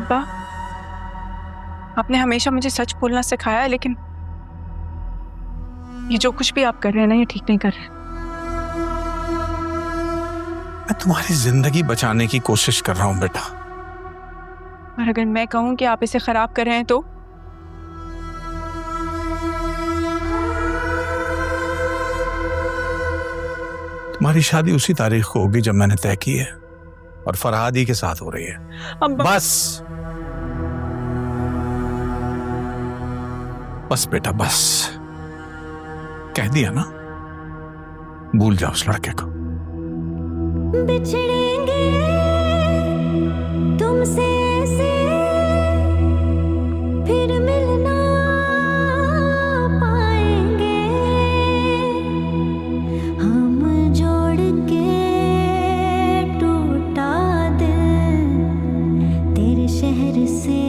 अब्बा, आपने हमेशा मुझे सच बोलना सिखाया है, लेकिन ये जो कुछ भी आप कर रहे हैं ना, ये ठीक नहीं कर रहे। मैं तुम्हारी जिंदगी बचाने की कोशिश कर रहा हूं बेटा। और अगर मैं कहूं कि आप इसे खराब कर रहे हैं तो? तुम्हारी शादी उसी तारीख को होगी जब मैंने तय की है, और फरहाद ही के साथ हो रही है। बस बस बेटा, बस कह दिया ना, भूल जाओ उस लड़के को। बिछड़ेंगे तुमसे ऐसे, फिर मिल ना पाएंगे, हम जोड़ के टूटा दिल तेरे शहर से